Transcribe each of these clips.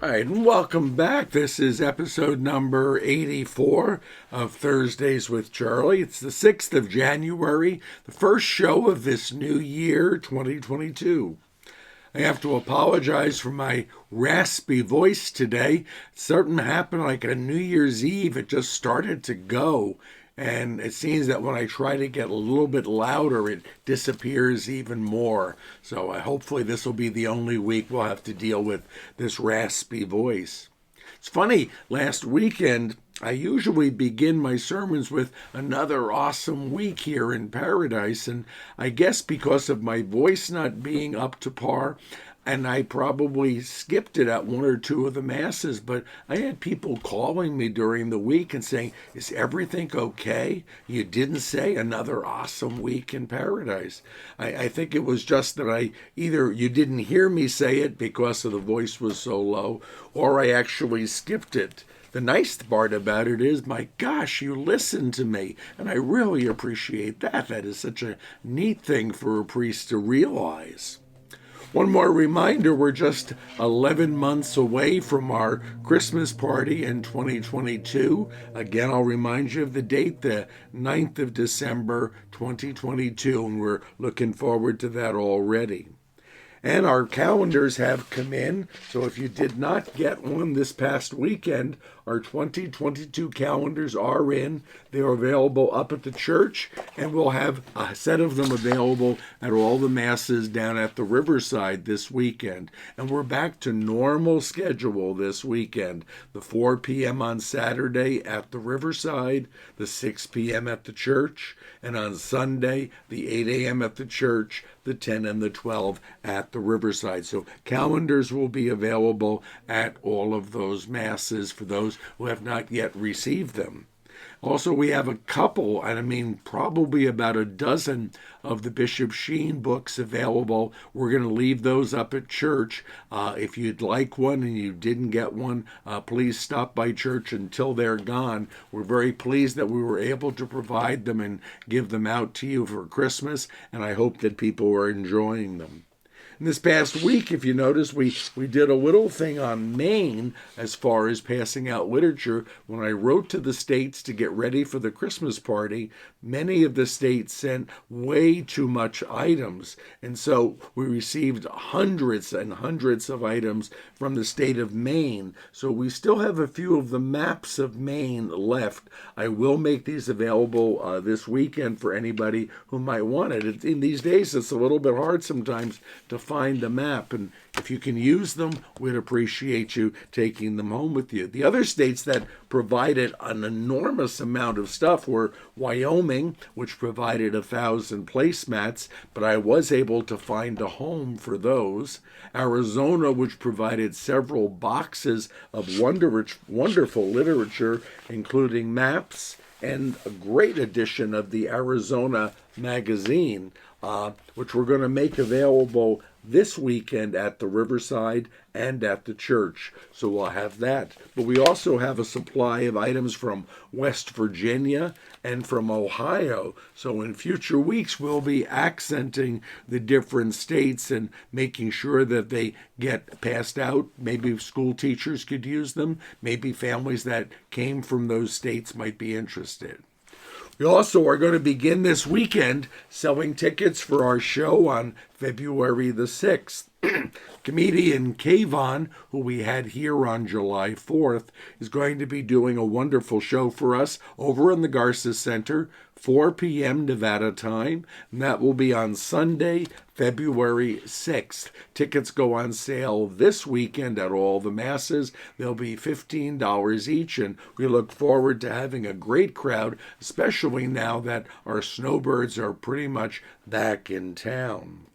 All right, and welcome back. This is episode number 84 of Thursdays with Charlie. It's the 6th of January, the first show of this new year, 2022. I have to apologize for my raspy voice today. Something happened like on New Year's Eve. It just started to go. And it seems that when I try to get a little bit louder, it disappears even more. So hopefully this will be the only week we'll have to deal with this raspy voice. It's funny, last weekend, I usually begin my sermons with another awesome week here in paradise. And I guess because of my voice not being up to par, and I probably skipped it at one or two of the masses, but I had people calling me during the week and saying, is everything okay? You didn't say another awesome week in paradise. I think it was just that either you didn't hear me say it because of the voice was so low, or I actually skipped it. The nice part about it is, my gosh, you listened to me, and I really appreciate that. That is such a neat thing for a priest to realize. One more reminder, we're just 11 months away from our Christmas party in 2022. Again, I'll remind you of the date, the 9th of December, 2022, and we're looking forward to that already. And our calendars have come in, so if you did not get one this past weekend, our 2022 calendars are in. They're available up at the church, and we'll have a set of them available at all the masses down at the Riverside this weekend. And we're back to normal schedule this weekend. The 4 p.m. on Saturday at the Riverside, the 6 p.m. at the church, and on Sunday, the 8 a.m. at the church, the 10 and the 12 at the Riverside. So calendars will be available at all of those masses for those who have not yet received them. Also, we have a couple, and I mean probably about a dozen of the Bishop Sheen books available. We're going to leave those up at church. If you'd like one and you didn't get one, please stop by church until they're gone. We're very pleased that we were able to provide them and give them out to you for Christmas, and I hope that people are enjoying them. And this past week, if you notice, we did a little thing on Maine as far as passing out literature. When I wrote to the states to get ready for the Christmas party, many of the states sent way too much items. And so we received hundreds and hundreds of items from the state of Maine. So we still have a few of the maps of Maine left. I will make these available this weekend for anybody who might want it. In these days, it's a little bit hard sometimes to find a map, and if you can use them, we'd appreciate you taking them home with you. The other states that provided an enormous amount of stuff were Wyoming, which provided 1,000 placemats, but I was able to find a home for those. Arizona, which provided several boxes of wonderful literature, including maps, and a great edition of the Arizona magazine, which we're going to make available this weekend at the Riverside and at the church. So we'll have that. But we also have a supply of items from West Virginia and from Ohio. So in future weeks, we'll be accenting the different states and making sure that they get passed out. Maybe school teachers could use them. Maybe families that came from those states might be interested. We also are going to begin this weekend selling tickets for our show on February the 6th. Comedian Kayvon, who we had here on July 4th, is going to be doing a wonderful show for us over in the Garza Center, 4 p.m. Nevada time, and that will be on Sunday, February 6th. Tickets go on sale this weekend at all the masses. They'll be $15 each, and we look forward to having a great crowd, especially now that our snowbirds are pretty much back in town.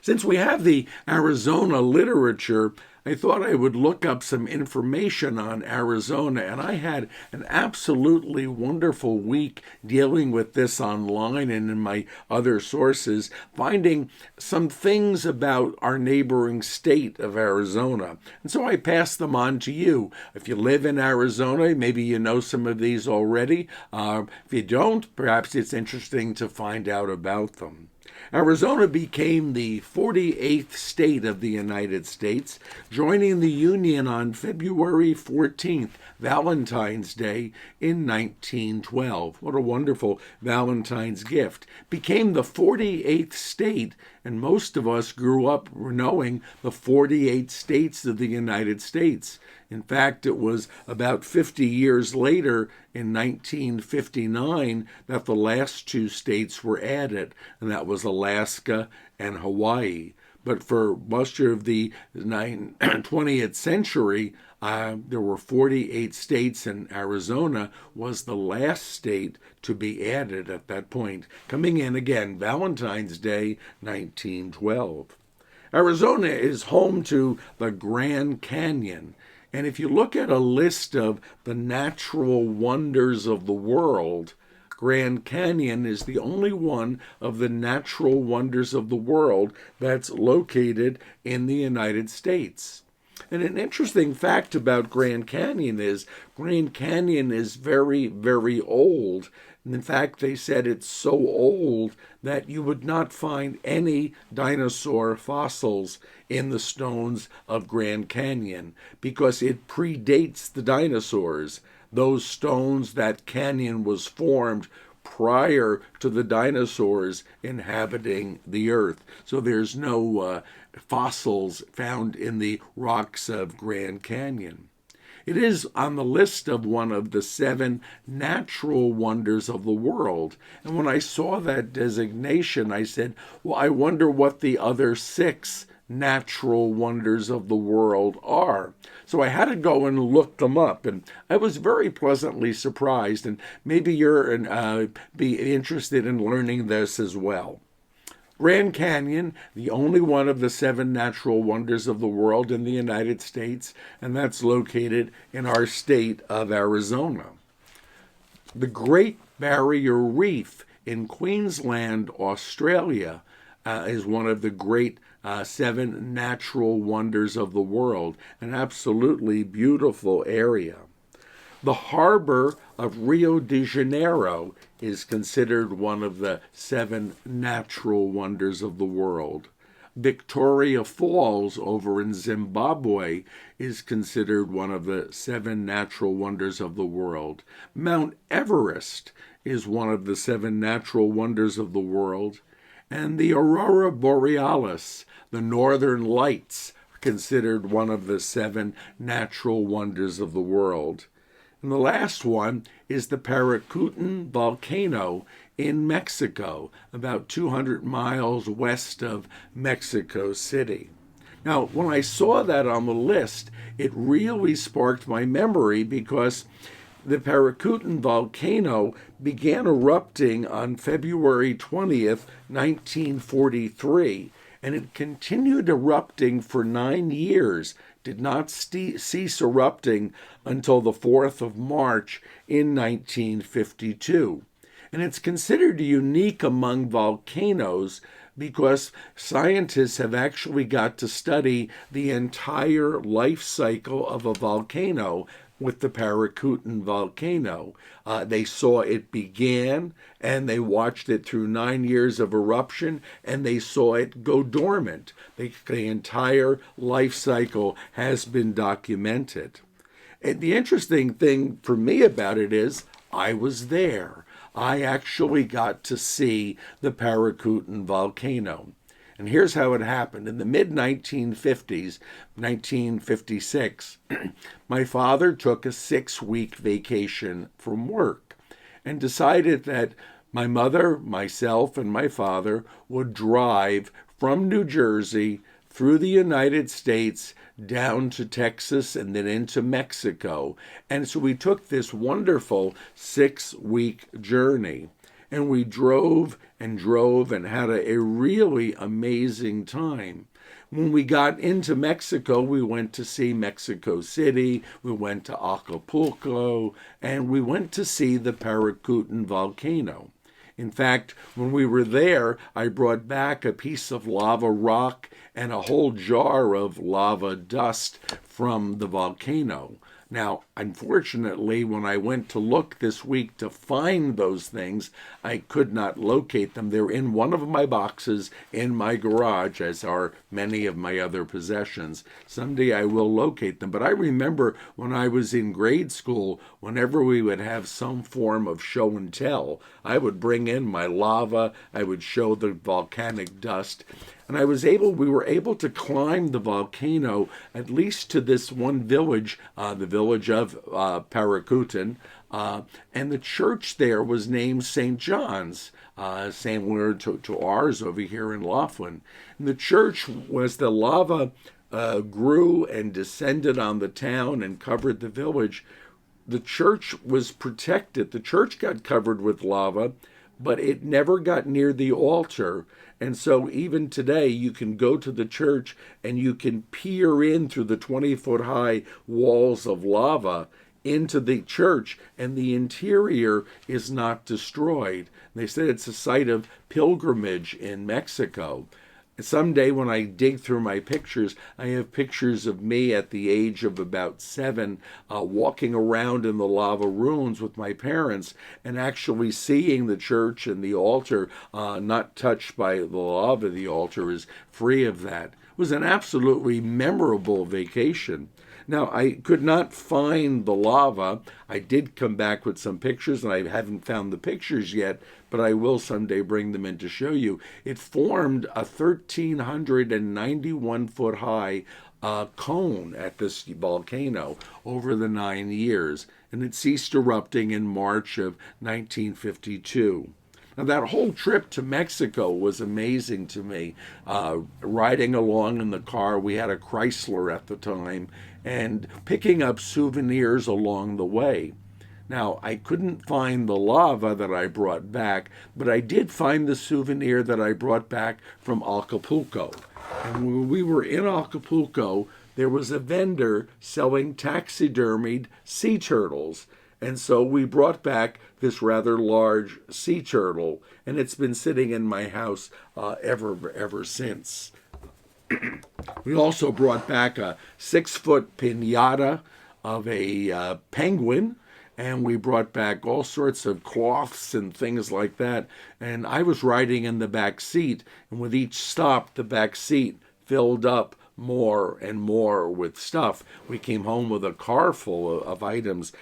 Since we have the Arizona literature, I thought I would look up some information on Arizona, and I had an absolutely wonderful week dealing with this online and in my other sources, finding some things about our neighboring state of Arizona. And so I pass them on to you. If you live in Arizona, maybe you know some of these already. If you don't, perhaps it's interesting to find out about them. Arizona became the 48th state of the United States, joining the Union on February 14th, Valentine's Day, in 1912. What a wonderful Valentine's gift. Became the 48th state, and most of us grew up knowing the 48 states of the United States. In fact, it was about 50 years later, in 1959, that the last two states were added, and that was Alaska and Hawaii. But for most of the 20th century, there were 48 states, and Arizona was the last state to be added at that point. Coming in again, Valentine's Day, 1912. Arizona is home to the Grand Canyon. And if you look at a list of the natural wonders of the world, Grand Canyon is the only one of the natural wonders of the world that's located in the United States. And an interesting fact about Grand Canyon is very, very old. And in fact, they said it's so old that you would not find any dinosaur fossils in the stones of Grand Canyon because it predates the dinosaurs. Those stones, that canyon was formed prior to the dinosaurs inhabiting the earth. So there's no fossils found in the rocks of Grand Canyon. It is on the list of one of the 7 natural wonders of the world. And when I saw that designation, I said, well, I wonder what the other 6 natural wonders of the world are. So I had to go and look them up, and I was very pleasantly surprised, and maybe you're be interested in learning this as well. Grand Canyon, the only one of the 7 natural wonders of the world in the United States, and that's located in our state of Arizona. The Great Barrier Reef in Queensland, Australia, is one of the great 7 natural wonders of the world, an absolutely beautiful area. The harbor of Rio de Janeiro is considered one of the 7 natural wonders of the world. Victoria Falls over in Zimbabwe is considered one of the 7 natural wonders of the world. Mount Everest is one of the 7 natural wonders of the world. And the Aurora Borealis, the Northern Lights, are considered one of the 7 natural wonders of the world. And the last one is the Parakoutin Volcano in Mexico, about 200 miles west of Mexico City. Now, when I saw that on the list, it really sparked my memory because the Parakoutin Volcano began erupting on February 20th, 1943, and it continued erupting for 9 years, did not cease erupting until the 4th of March in 1952. And it's considered unique among volcanoes because scientists have actually got to study the entire life cycle of a volcano with the Parakoutin Volcano. They saw it began, and they watched it through 9 years of eruption, and they saw it go dormant. The entire life cycle has been documented. And the interesting thing for me about it is I was there. I actually got to see the Parakoutin Volcano. And here's how it happened. In the mid-1950s, 1956, my father took a 6-week vacation from work and decided that my mother, myself, and my father would drive from New Jersey through the United States down to Texas and then into Mexico. And so we took this wonderful 6-week journey. And we drove and had a really amazing time. When we got into Mexico, we went to see Mexico City, we went to Acapulco, and we went to see the Parakoutin Volcano. In fact, when we were there, I brought back a piece of lava rock and a whole jar of lava dust from the volcano. Now, unfortunately, when I went to look this week to find those things, I could not locate them. They're in one of my boxes in my garage, as are many of my other possessions. Someday I will locate them. But I remember when I was in grade school, whenever we would have some form of show and tell, I would bring in my lava, I would show the volcanic dust, and we were able to climb the volcano at least to this one village, the village of Parakoutin, and the church there was named St. John's, similar to ours over here in Laughlin. And the church was the lava grew and descended on the town and covered the village. The church was protected. The church got covered with lava, but it never got near the altar. And so even today, you can go to the church and you can peer in through the 20-foot high walls of lava into the church, and the interior is not destroyed. They said it's a site of pilgrimage in Mexico. Someday when I dig through my pictures, I have pictures of me at the age of about 7 walking around in the lava ruins with my parents and actually seeing the church and the altar not touched by the lava. The altar is free of that. It was an absolutely memorable vacation. Now, I could not find the lava. I did come back with some pictures, and I haven't found the pictures yet, but I will someday bring them in to show you. It formed a 1,391-foot high cone at this volcano over the 9 years, and it ceased erupting in March of 1952. Now, that whole trip to Mexico was amazing to me. Riding along in the car, we had a Chrysler at the time, and picking up souvenirs along the way. Now, I couldn't find the lava that I brought back, but I did find the souvenir that I brought back from Acapulco. And when we were in Acapulco, there was a vendor selling taxidermied sea turtles. And so we brought back this rather large sea turtle, and it's been sitting in my house ever since. We also brought back a 6-foot piñata of a penguin, and we brought back all sorts of cloths and things like that. And I was riding in the back seat, and with each stop, the back seat filled up more and more with stuff. We came home with a car full of items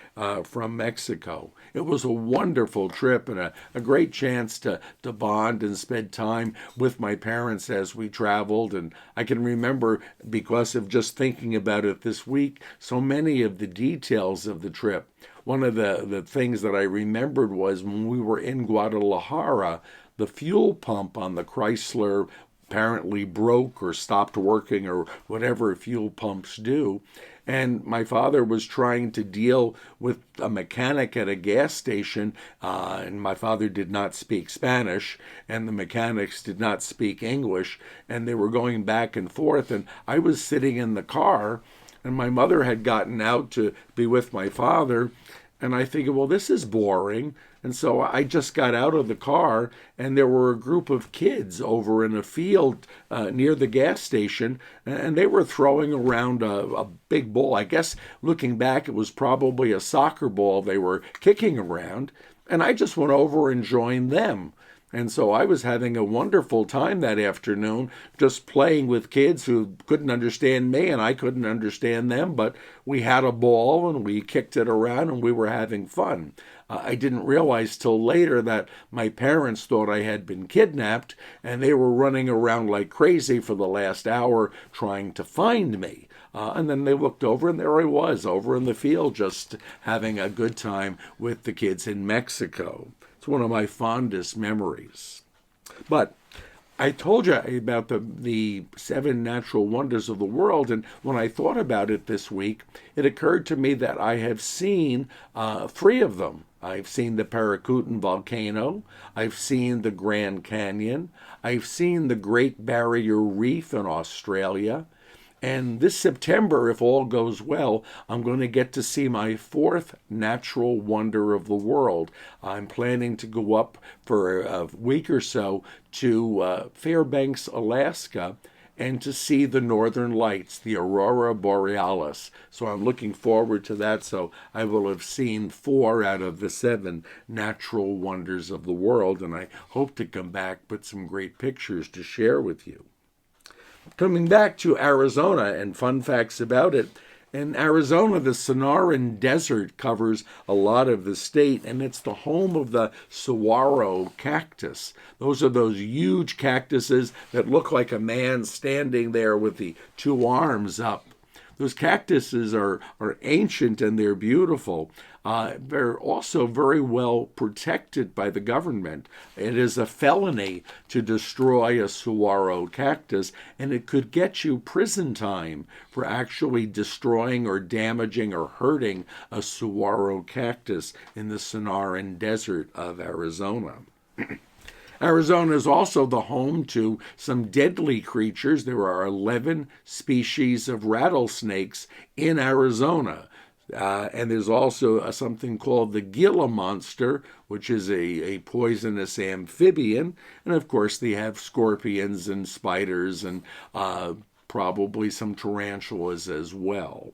from Mexico. It was a wonderful trip and a great chance to bond and spend time with my parents as we traveled. And I can remember, because of just thinking about it this week, so many of the details of the trip. One of the things that I remembered was when we were in Guadalajara, the fuel pump on the Chrysler apparently broke or stopped working or whatever fuel pumps do. And my father was trying to deal with a mechanic at a gas station, and my father did not speak Spanish, and the mechanics did not speak English, and they were going back and forth, and I was sitting in the car, and my mother had gotten out to be with my father, and I figured, well, this is boring. And so I just got out of the car, and there were a group of kids over in a field near the gas station, and they were throwing around a big ball. I guess looking back, it was probably a soccer ball they were kicking around, and I just went over and joined them. And so I was having a wonderful time that afternoon, just playing with kids who couldn't understand me and I couldn't understand them, but we had a ball and we kicked it around and we were having fun. I didn't realize till later that my parents thought I had been kidnapped, and they were running around like crazy for the last hour trying to find me. And then they looked over, and there I was, over in the field, just having a good time with the kids in Mexico. It's one of my fondest memories. But I told you about the 7 natural wonders of the world, and when I thought about it this week, it occurred to me that I have seen 3 of them. I've seen the Parakoutin Volcano, I've seen the Grand Canyon, I've seen the Great Barrier Reef in Australia, and this September, if all goes well, I'm going to get to see my 4th natural wonder of the world. I'm planning to go up for a week or so to Fairbanks, Alaska, and to see the northern lights, the aurora borealis. So I'm looking forward to that. So I will have seen 4 out of the 7 natural wonders of the world, and I hope to come back with some great pictures to share with you. Coming back to Arizona and fun facts about it. In Arizona, the Sonoran Desert covers a lot of the state, and it's the home of the saguaro cactus. Those are those huge cactuses that look like a man standing there with the 2 arms up. Those cactuses are ancient and they're beautiful. They're also very well protected by the government. It is a felony to destroy a saguaro cactus, and it could get you prison time for actually destroying or damaging or hurting a saguaro cactus in the Sonoran Desert of Arizona. Arizona is also the home to some deadly creatures. There are 11 species of rattlesnakes in Arizona. And there's also something called the Gila monster, which is a poisonous amphibian. And of course, they have scorpions and spiders and probably some tarantulas as well.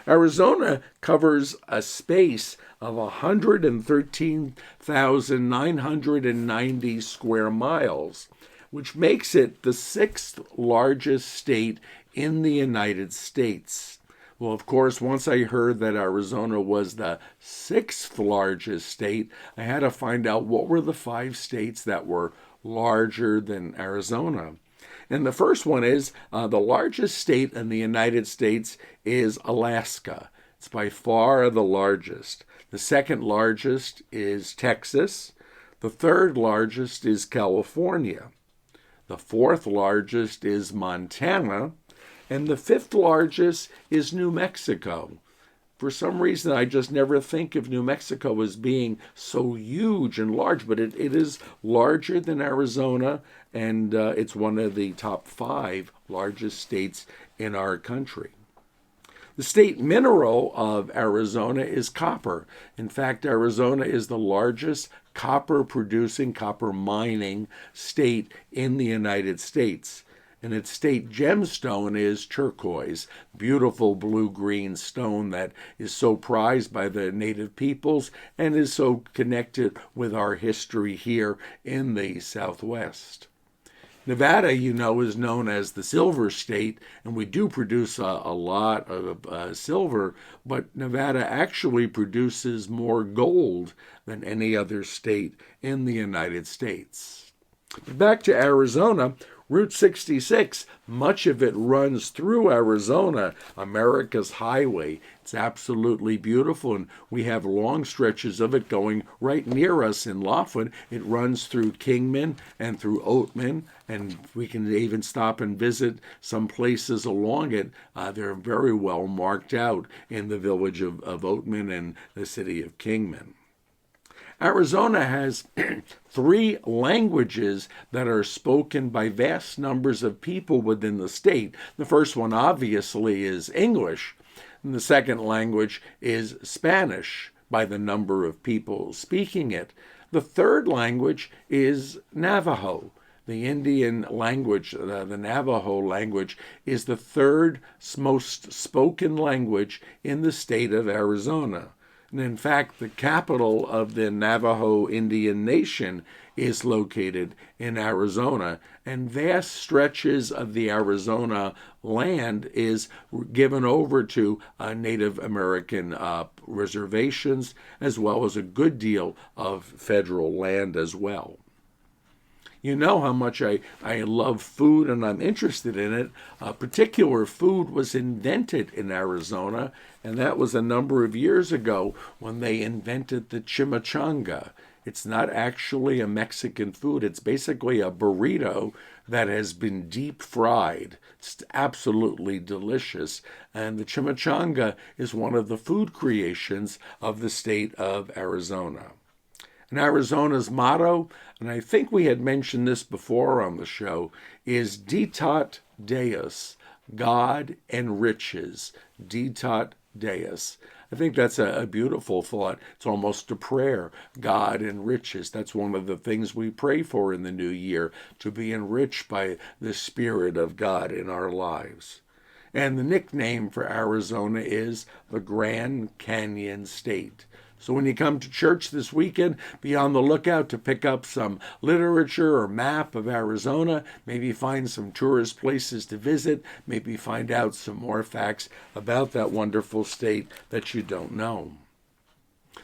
Arizona covers a space of 113,990 square miles, which makes it the 6th largest state in the United States. Well, of course, once I heard that Arizona was the 6th largest state, I had to find out what were the 5 states that were larger than Arizona. And the first one is the largest state in the United States is Alaska. It's by far the largest. The second largest is Texas. The third largest is California. The fourth largest is Montana. And the 5th largest is New Mexico. For some reason, I just never think of New Mexico as being so huge and large, but it is larger than Arizona, and it's one of the top 5 largest states in our country. The state mineral of Arizona is copper. In fact, Arizona is the largest copper-producing, copper-mining state in the United States. And its state gemstone is turquoise, beautiful blue-green stone that is so prized by the native peoples and is so connected with our history here in the Southwest. Nevada, you know, is known as the silver state, and we do produce a lot of silver, but Nevada actually produces more gold than any other state in the United States. Back to Arizona. Route 66, much of it runs through Arizona, America's highway. It's absolutely beautiful, and we have long stretches of it going right near us in Laughlin. It runs through Kingman and through Oatman, and we can even stop and visit some places along it. They're very well marked out in the village of Oatman and the city of Kingman. Arizona has 3 languages that are spoken by vast numbers of people within the state. The first one, obviously, is English, and the second language is Spanish by the number of people speaking it. The third language is Navajo. The Indian language, the Navajo language, is the 3rd most spoken language in the state of Arizona. And in fact, the capital of the Navajo Indian Nation is located in Arizona, and vast stretches of the Arizona land is given over to Native American reservations, as well as a good deal of federal land as well. You know how much I love food and I'm interested in it. A particular food was invented in Arizona, and that was a number of years ago when they invented the chimichanga. It's not actually a Mexican food. It's basically a burrito that has been deep fried. It's absolutely delicious. And the chimichanga is one of the food creations of the state of Arizona. And Arizona's motto, and I think we had mentioned this before on the show, is Ditat Deus, God enriches. Ditat Deus. I think that's a beautiful thought. It's almost a prayer. God enriches. That's one of the things we pray for in the new year, to be enriched by the Spirit of God in our lives. And the nickname for Arizona is the Grand Canyon State. So when you come to church this weekend, be on the lookout to pick up some literature or map of Arizona, maybe find some tourist places to visit, maybe find out some more facts about that wonderful state that you don't know.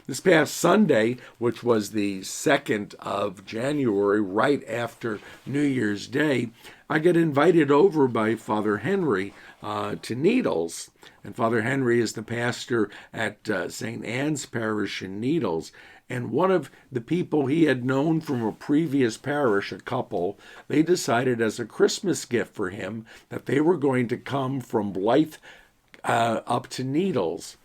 This past Sunday, which was the 2nd of January, right after New Year's Day, I get invited over by Father Henry to Needles. And Father Henry is the pastor at St. Anne's Parish in Needles. And one of the people he had known from a previous parish, a couple, they decided as a Christmas gift for him that they were going to come from Blythe up to Needles.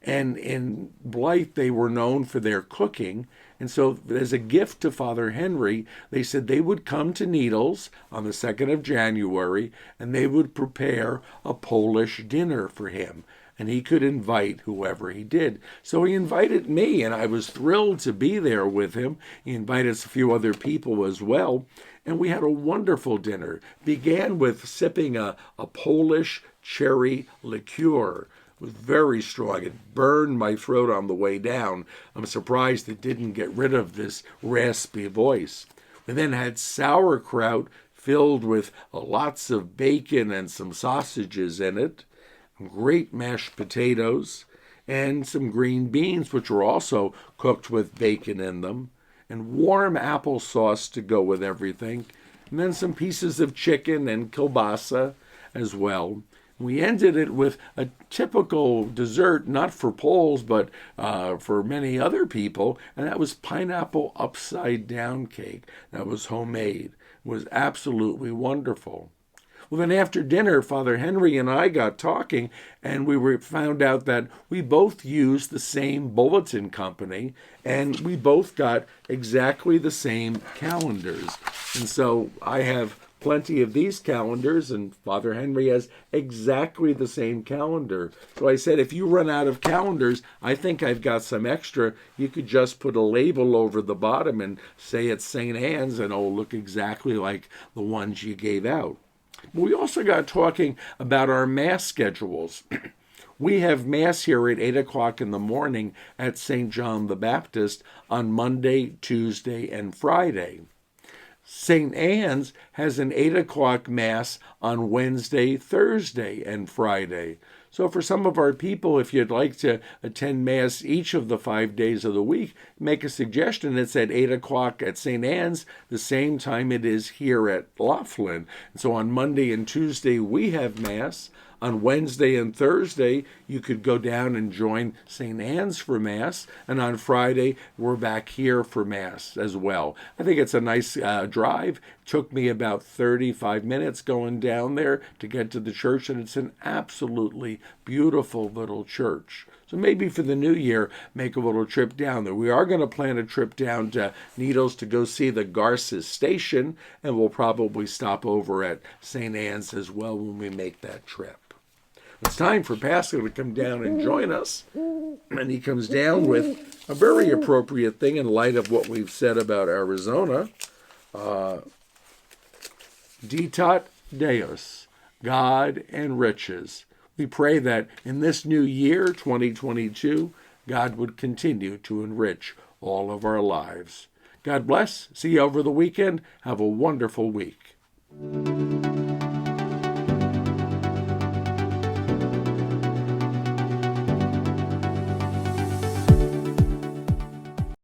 And in Blythe, they were known for their cooking. And so as a gift to Father Henry, they said they would come to Needles on the 2nd of January, and they would prepare a Polish dinner for him. And he could invite whoever he did. So he invited me, and I was thrilled to be there with him. He invited a few other people as well. And we had a wonderful dinner. Began with sipping a Polish cherry liqueur. Was very strong. It burned my throat on the way down. I'm surprised it didn't get rid of this raspy voice. We then had sauerkraut filled with lots of bacon and some sausages in it, great mashed potatoes, and some green beans, which were also cooked with bacon in them, and warm applesauce to go with everything, and then some pieces of chicken and kielbasa as well. We ended it with a typical dessert, not for Poles, but for many other people, and that was pineapple upside-down cake. That was homemade. It was absolutely wonderful. Well, then after dinner, Father Henry and I got talking, and we found out that we both used the same bulletin company, and we both got exactly the same calendars. And so I have plenty of these calendars, and Father Henry has exactly the same calendar. So I said, if you run out of calendars, I think I've got some extra. You could just put a label over the bottom and say it's St. Anne's, and it'll look exactly like the ones you gave out. We also got talking about our Mass schedules. We have Mass here at 8 o'clock in the morning at St. John the Baptist on Monday, Tuesday, and Friday. St. Anne's has an 8 o'clock Mass on Wednesday, Thursday, and Friday. So for some of our people, if you'd like to attend Mass each of the 5 days of the week, make a suggestion. It's at 8 o'clock at St. Anne's, the same time it is here at Laughlin. And so on Monday and Tuesday, we have Mass. On Wednesday and Thursday, you could go down and join St. Anne's for Mass. And on Friday, we're back here for Mass as well. I think it's a nice drive. It took me about 35 minutes going down there to get to the church, and it's an absolutely beautiful little church. So maybe for the new year, make a little trip down there. We are going to plan a trip down to Needles to go see the Garces Station, and we'll probably stop over at St. Anne's as well when we make that trip. It's time for Pascal to come down and join us, and he comes down with a very appropriate thing in light of what we've said about Arizona. Ditat Deus, God enriches. We pray that in this new year, 2022, God would continue to enrich all of our lives. God bless. See you over the weekend. Have a wonderful week.